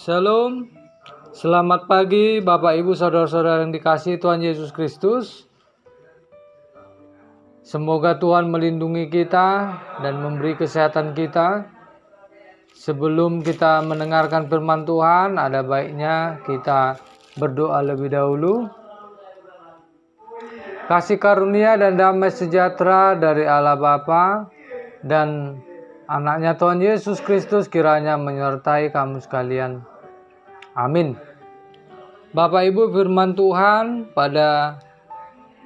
Shalom, selamat pagi Bapak Ibu Saudara-saudara yang dikasihi Tuhan Yesus Kristus. Semoga Tuhan melindungi kita dan memberi kesehatan kita. Sebelum kita mendengarkan firman Tuhan, ada baiknya kita berdoa lebih dahulu. Kasih karunia dan damai sejahtera dari Allah Bapa dan Anaknya Tuhan Yesus Kristus kiranya menyertai kamu sekalian. Amin. Bapak Ibu, firman Tuhan pada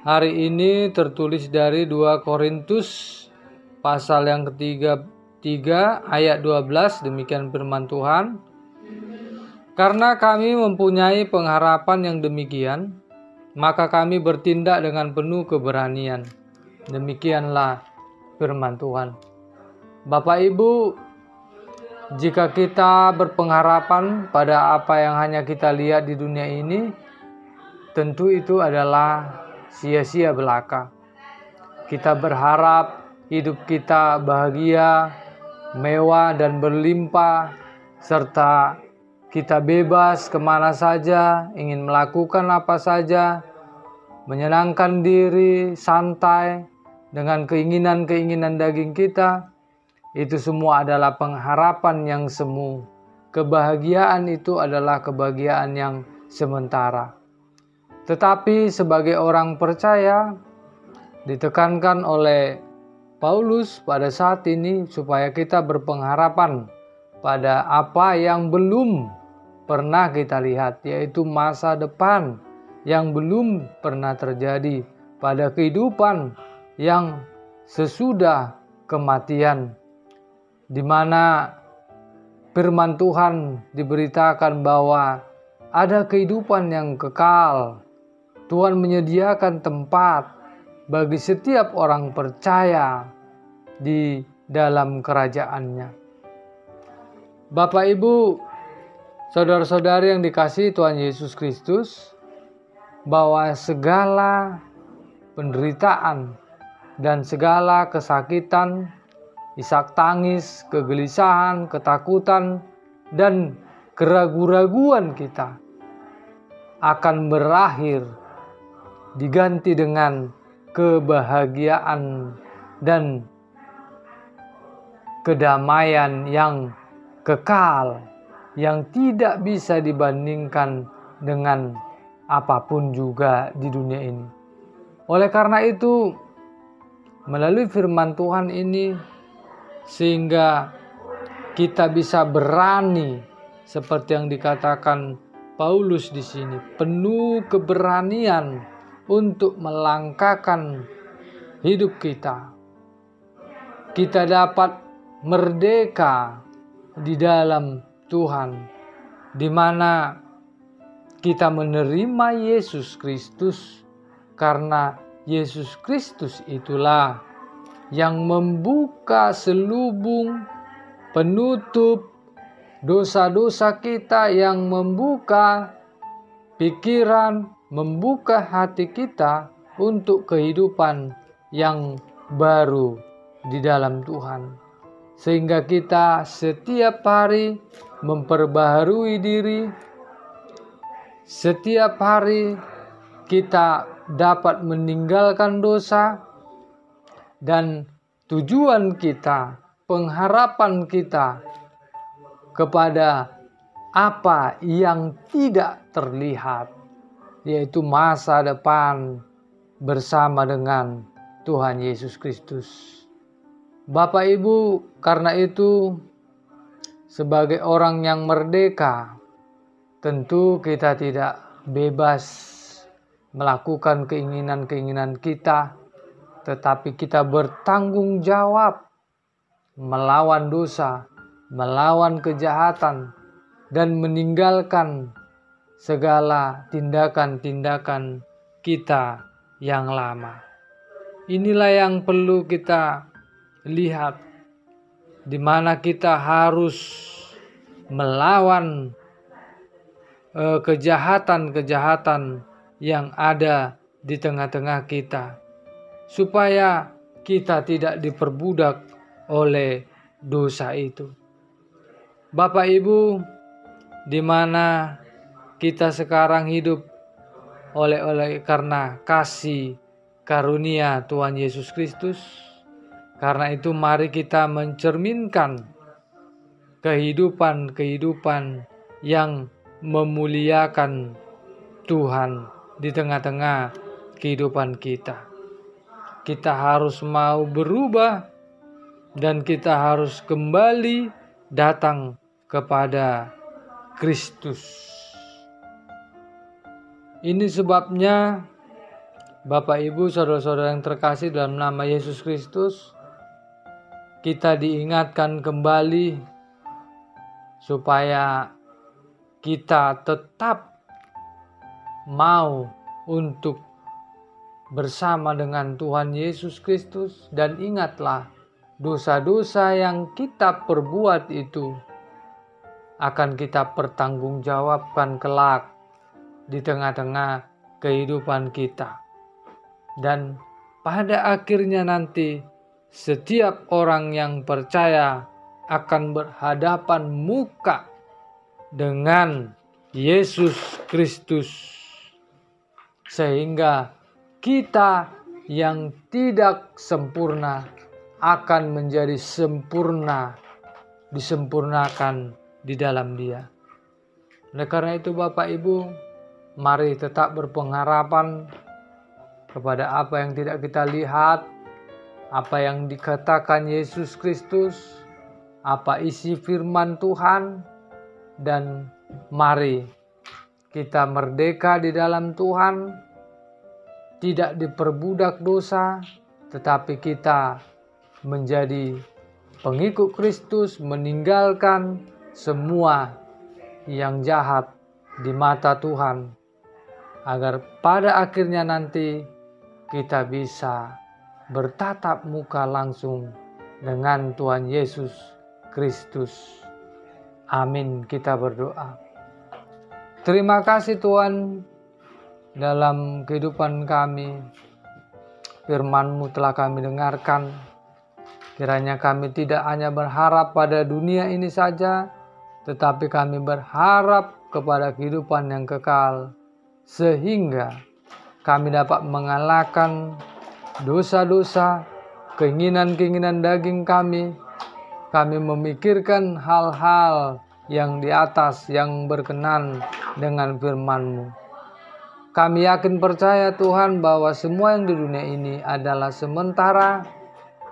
hari ini tertulis dari 2 Korintus pasal yang ketiga 3 ayat 12, demikian firman Tuhan. Karena kami mempunyai pengharapan yang demikian, maka kami bertindak dengan penuh keberanian. Demikianlah firman Tuhan. Bapak Ibu, jika kita berpengharapan pada apa yang hanya kita lihat di dunia ini, tentu itu adalah sia-sia belaka. Kita berharap hidup kita bahagia, mewah dan berlimpah, serta kita bebas kemana saja, ingin melakukan apa saja, menyenangkan diri, santai, dengan keinginan-keinginan daging kita. Itu semua adalah pengharapan yang semu. Kebahagiaan itu adalah kebahagiaan yang sementara. Tetapi sebagai orang percaya, ditekankan oleh Paulus pada saat ini supaya kita berpengharapan pada apa yang belum pernah kita lihat, yaitu masa depan yang belum pernah terjadi pada kehidupan yang sesudah kematian, di mana firman Tuhan diberitakan bahwa ada kehidupan yang kekal. Tuhan menyediakan tempat bagi setiap orang percaya di dalam kerajaan-Nya. Bapak Ibu, saudara-saudari yang dikasihi Tuhan Yesus Kristus, bahwa segala penderitaan dan segala kesakitan, isak tangis, kegelisahan, ketakutan, dan keraguan-raguan kita akan berakhir diganti dengan kebahagiaan dan kedamaian yang kekal, yang tidak bisa dibandingkan dengan apapun juga di dunia ini. Oleh karena itu, melalui firman Tuhan ini, sehingga kita bisa berani seperti yang dikatakan Paulus di sini, penuh keberanian untuk melangkahkan hidup kita. Kita dapat merdeka di dalam Tuhan, di mana kita menerima Yesus Kristus, karena Yesus Kristus itulah yang membuka selubung penutup dosa-dosa kita, yang membuka pikiran, membuka hati kita untuk kehidupan yang baru di dalam Tuhan. Sehingga kita setiap hari memperbaharui diri, setiap hari kita dapat meninggalkan dosa, dan tujuan kita, pengharapan kita kepada apa yang tidak terlihat, yaitu masa depan bersama dengan Tuhan Yesus Kristus. Bapak Ibu, karena itu sebagai orang yang merdeka, tentu kita tidak bebas melakukan keinginan-keinginan kita, tetapi kita bertanggung jawab melawan dosa, melawan kejahatan, dan meninggalkan segala tindakan-tindakan kita yang lama. Inilah yang perlu kita lihat, di mana kita harus melawan kejahatan-kejahatan yang ada di tengah-tengah kita, supaya kita tidak diperbudak oleh dosa itu. Bapak Ibu, di mana kita sekarang hidup oleh karena kasih karunia Tuhan Yesus Kristus. Karena itu mari kita mencerminkan kehidupan yang memuliakan Tuhan di tengah-tengah kehidupan kita. Kita harus mau berubah dan kita harus kembali datang kepada Kristus. Ini sebabnya Bapak Ibu saudara-saudara yang terkasih dalam nama Yesus Kristus, kita diingatkan kembali supaya kita tetap mau untuk bersama dengan Tuhan Yesus Kristus. Dan ingatlah, dosa-dosa yang kita perbuat itu akan kita pertanggungjawabkan kelak di tengah-tengah kehidupan kita. Dan pada akhirnya nanti setiap orang yang percaya akan berhadapan muka dengan Yesus Kristus, sehingga kita yang tidak sempurna akan menjadi sempurna, disempurnakan di dalam Dia. Oleh karena itu Bapak Ibu, mari tetap berpengharapan kepada apa yang tidak kita lihat, apa yang dikatakan Yesus Kristus, apa isi firman Tuhan, dan mari kita merdeka di dalam Tuhan, tidak diperbudak dosa, tetapi kita menjadi pengikut Kristus, meninggalkan semua yang jahat di mata Tuhan, agar pada akhirnya nanti kita bisa bertatap muka langsung dengan Tuhan Yesus Kristus. Amin. Kita berdoa. Terima kasih Tuhan, dalam kehidupan kami firman-Mu telah kami dengarkan. Kiranya kami tidak hanya berharap pada dunia ini saja, tetapi kami berharap kepada kehidupan yang kekal, sehingga kami dapat mengalahkan dosa-dosa, keinginan-keinginan daging kami. Kami memikirkan hal-hal yang di atas, yang berkenan dengan firman-Mu. Kami yakin percaya Tuhan bahwa semua yang di dunia ini adalah sementara,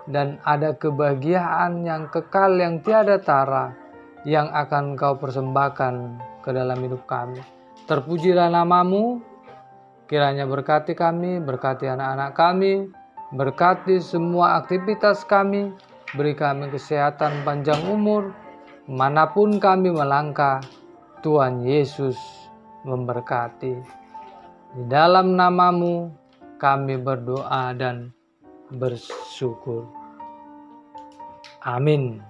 dan ada kebahagiaan yang kekal yang tiada tara yang akan Kau persembahkan ke dalam hidup kami. Terpujilah nama-Mu. Kiranya berkati kami, berkati anak-anak kami, berkati semua aktivitas kami, beri kami kesehatan panjang umur, manapun kami melangkah. Tuhan Yesus memberkati. Di dalam nama-Mu kami berdoa dan bersyukur. Amin.